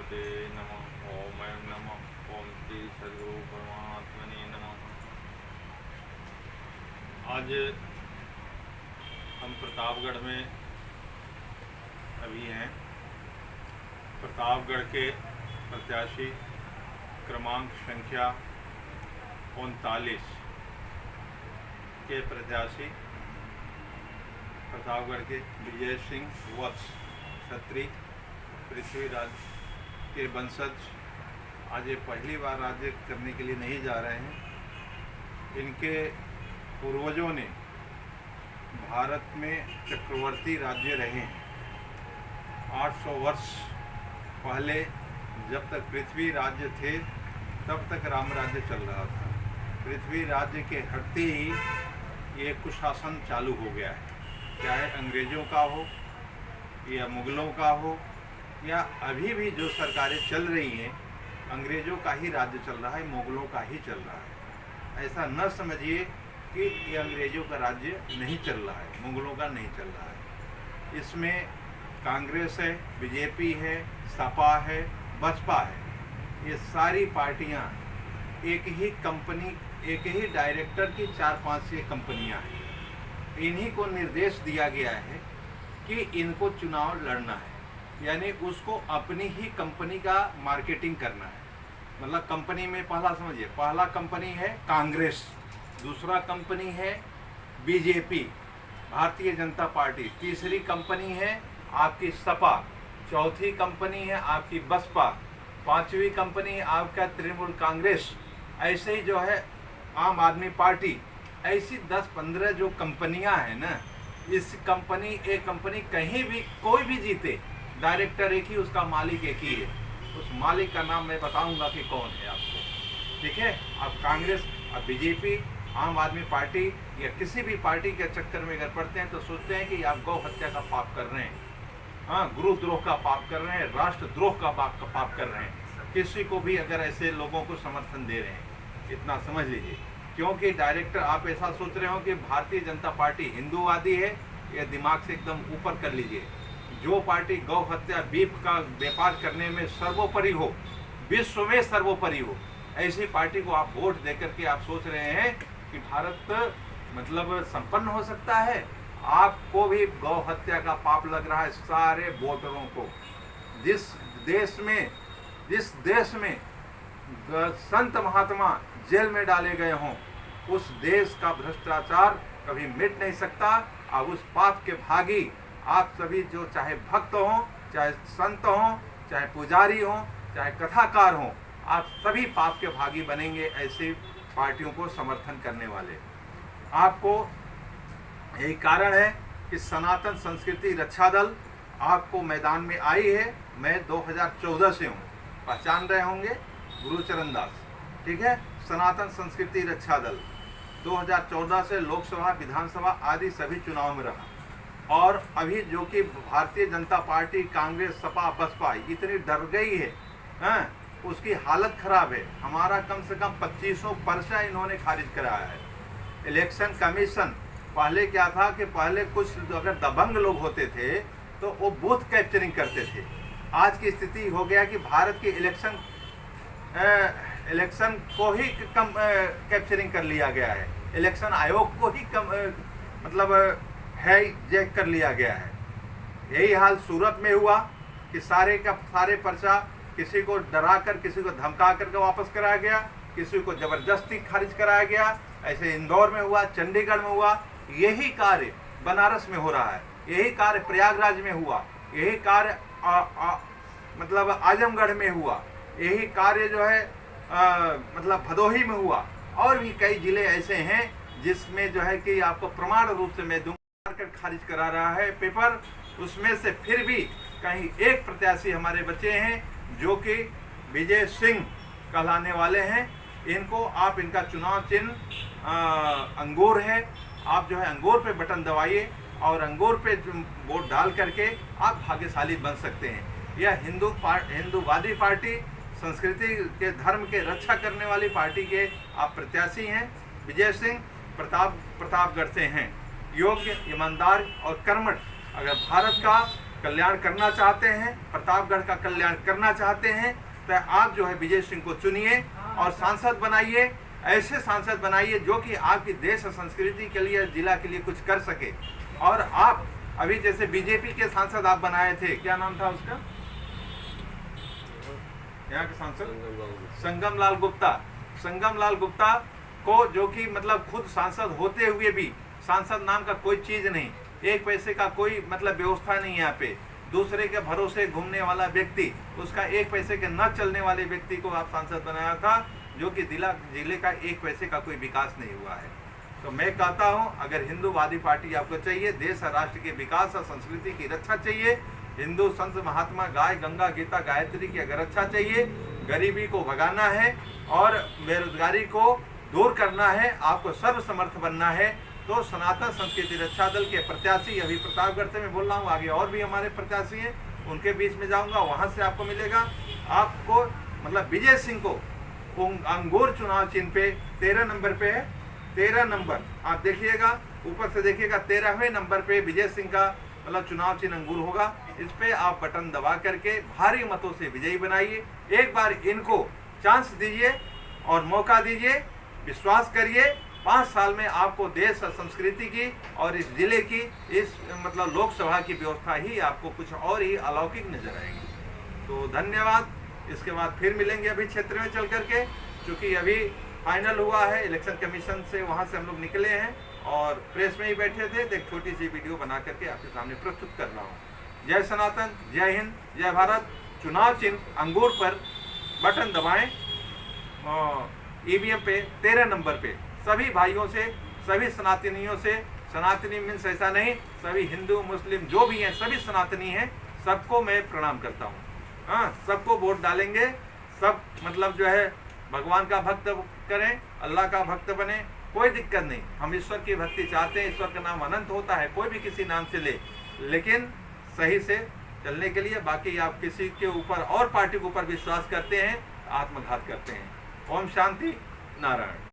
गणपते नमः। ओम ऐं नमः। ओम श्री सद्गुरु परमात्मने नमः। आज हम प्रतापगढ़ में अभी हैं। प्रतापगढ़ के प्रत्याशी क्रमांक संख्या 39 के प्रत्याशी प्रतापगढ़ के विजय सिंह वत्स क्षत्रिय पृथ्वीराज के वंशज आज ये पहली बार राज्य करने के लिए नहीं जा रहे हैं। इनके पूर्वजों ने भारत में चक्रवर्ती राज्य रहे हैं। 800 वर्ष पहले जब तक पृथ्वी राज्य थे तब तक राम राज्य चल रहा था। पृथ्वी राज्य के हटते ही ये कुशासन चालू हो गया है, चाहे अंग्रेज़ों का हो या मुग़लों का हो या अभी भी जो सरकारें चल रही हैं, अंग्रेज़ों का ही राज्य चल रहा है, मुग़लों का ही चल रहा है। ऐसा न समझिए कि ये अंग्रेज़ों का राज्य नहीं चल रहा है, मुग़लों का नहीं चल रहा है। इसमें कांग्रेस है, बीजेपी है, सपा है, बसपा है, ये सारी पार्टियां एक ही कंपनी, एक ही डायरेक्टर की 4-5 ये कंपनियां हैं। इन्हीं को निर्देश दिया गया है कि इनको चुनाव लड़ना है, यानी उसको अपनी ही कंपनी का मार्केटिंग करना है। मतलब कंपनी में पहला समझिए, पहला कंपनी है कांग्रेस, दूसरा कंपनी है बीजेपी भारतीय जनता पार्टी, तीसरी कंपनी है आपकी सपा, चौथी कंपनी है आपकी बसपा, पांचवी कंपनी आपका तृणमूल कांग्रेस, ऐसे ही जो है आम आदमी पार्टी। ऐसी 10-15 जो कंपनियां हैं ना, इस कंपनी एक कंपनी कहीं भी कोई भी जीते, डायरेक्टर एक ही, उसका मालिक एक ही है। उस मालिक का नाम मैं बताऊंगा कि कौन है आपको, ठीक है। अब कांग्रेस, अब बीजेपी, आम आदमी पार्टी या किसी भी पार्टी के चक्कर में अगर पड़ते हैं तो सोचते हैं कि आप गौ हत्या का पाप कर रहे हैं, हाँ, गुरुद्रोह का पाप कर रहे हैं, राष्ट्रद्रोह का पाप कर रहे हैं। किसी को भी अगर ऐसे लोगों को समर्थन दे रहे हैं, इतना समझ लीजिए। क्योंकि डायरेक्टर आप ऐसा सोच रहे हो कि भारतीय जनता पार्टी हिंदूवादी है, ये दिमाग से एकदम ऊपर कर लीजिए। जो पार्टी गौ हत्या, बीफ का व्यापार करने में सर्वोपरि हो, विश्व में सर्वोपरि हो, ऐसी पार्टी को आप वोट देकर के आप सोच रहे हैं कि भारत मतलब संपन्न हो सकता है। आपको भी गौ हत्या का पाप लग रहा है, सारे वोटरों को। जिस देश में संत महात्मा जेल में डाले गए हों, उस देश का भ्रष्टाचार कभी मिट नहीं सकता। और उस पाप के भागी आप सभी, जो चाहे भक्त हों, चाहे संत हों, चाहे पुजारी हों, चाहे कथाकार हों, आप सभी पाप के भागी बनेंगे ऐसी पार्टियों को समर्थन करने वाले। आपको यही कारण है कि सनातन संस्कृति रक्षा दल आपको मैदान में आई है। मैं 2014 से हूँ, पहचान रहे होंगे, गुरुचरण दास, ठीक है। सनातन संस्कृति रक्षा दल 2014 से लोकसभा, विधानसभा आदि सभी चुनाव में रहा। और अभी जो कि भारतीय जनता पार्टी, कांग्रेस, सपा, बसपा इतनी डर गई है, उसकी हालत खराब है। हमारा कम से कम 2500 पर्चा इन्होंने खारिज कराया है। इलेक्शन कमीशन, पहले क्या था कि पहले कुछ अगर दबंग लोग होते थे तो वो बूथ कैप्चरिंग करते थे। आज की स्थिति हो गया कि भारत की इलेक्शन को ही कैप्चरिंग कर लिया गया है, इलेक्शन आयोग को ही मतलब हाईजैक कर लिया गया है। यही हाल सूरत में हुआ कि सारे का सारे पर्चा किसी को डरा कर, किसी को धमका करके वापस कराया गया, किसी को जबरदस्ती खारिज कराया गया। ऐसे इंदौर में हुआ, चंडीगढ़ में हुआ। यही कार्य बनारस में हो रहा है, यही कार्य प्रयागराज में हुआ, यही कार्य मतलब आजमगढ़ में हुआ, यही कार्य जो है मतलब भदोही में हुआ। और भी कई जिले ऐसे हैं जिसमें जो है कि आपको प्रमाण रूप से मैं दूंगा कर खारिज करा रहा है पेपर। उसमें से फिर भी कहीं एक प्रत्याशी हमारे बचे हैं जो कि विजय सिंह कहलाने वाले हैं। इनको आप, इनका चुनाव चिन्ह अंगूर है। आप जो है अंगूर पे बटन दबाइए और अंगूर पे वोट डाल करके आप भाग्यशाली बन सकते हैं। यह हिंदूवादी पार्टी, संस्कृति के, धर्म के रक्षा करने वाली पार्टी के आप प्रत्याशी हैं। विजय सिंह प्रतापगढ़ से हैं, योग्य, ईमानदार और कर्मठ। अगर भारत का कल्याण करना चाहते हैं, प्रतापगढ़ का कल्याण करना चाहते हैं, तो आप जो है विजय सिंह को चुनिए और सांसद बनाइए। ऐसे सांसद बनाइए जो कि आपकी देश और संस्कृति के लिए, जिला के लिए कुछ कर सके। और आप अभी जैसे बीजेपी के सांसद आप बनाए थे, क्या नाम था उसका, यहाँ के सांसद संगम लाल गुप्ता को, जो कि मतलब खुद सांसद होते हुए भी सांसद नाम का कोई चीज नहीं, एक पैसे का कोई मतलब व्यवस्था नहीं यहाँ पे, दूसरे के भरोसे घूमने वाला व्यक्ति, उसका एक पैसे के न चलने वाले व्यक्ति को आप सांसद बनाया था, जो कि जिले का एक पैसे का कोई विकास नहीं हुआ है। तो मैं कहता हूं, अगर हिंदूवादी पार्टी आपको चाहिए, देश और राष्ट्र के विकास और संस्कृति की रक्षा चाहिए, हिंदू संत महात्मा गाय गंगा गीता गायत्री की अगर रक्षा चाहिए, गरीबी को भगाना है और बेरोजगारी को दूर करना है, आपको सर्वसमर्थ बनना है, तो सनातन संस्कृति रक्षा दल के प्रत्याशी, अभी प्रतापगढ़ से मैं बोल रहा हूँ, आगे और भी हमारे प्रत्याशी हैं, उनके बीच में जाऊंगा, वहां से आपको मिलेगा। आपको मतलब विजय सिंह को अंगूर चुनाव चिन्ह पे 13 नंबर पे है, 13 नंबर आप देखिएगा, ऊपर से देखिएगा 13वें नंबर पे विजय सिंह का मतलब चुनाव चिन्ह अंगूर होगा। इस पे आप बटन दबा करके भारी मतों से विजयी बनाइए। एक बार इनको चांस दीजिए और मौका दीजिए, विश्वास करिए 5 साल में आपको देश और संस्कृति की और इस जिले की, इस मतलब लोकसभा की व्यवस्था ही आपको कुछ और ही अलौकिक नजर आएगी। तो धन्यवाद। इसके बाद फिर मिलेंगे अभी क्षेत्र में चल करके, क्योंकि अभी फाइनल हुआ है इलेक्शन कमीशन से, वहां से हम लोग निकले हैं और प्रेस में ही बैठे थे, तो एक छोटी सी वीडियो बना करके आपके सामने प्रस्तुत कर रहा हूँ। जय सनातन, जय हिंद, जय भारत। चुनाव चिन्ह अंगूर पर बटन दबाएं, ईवीएम पे 13 नंबर पे सभी भाइयों से, सभी सनातनियों से, सनातनी मीन्स ऐसा नहीं, सभी हिंदू मुस्लिम जो भी हैं सभी सनातनी हैं, सबको मैं प्रणाम करता हूँ। हाँ, सबको वोट डालेंगे, सब मतलब जो है भगवान का भक्त करें, अल्लाह का भक्त बने, कोई दिक्कत नहीं। हम ईश्वर की भक्ति चाहते हैं, ईश्वर का नाम अनंत होता है, कोई भी किसी नाम से ले, लेकिन सही से चलने के लिए। बाकी आप किसी के ऊपर और पार्टी के ऊपर विश्वास करते हैं, आत्मघात करते हैं। ओम शांति नारायण।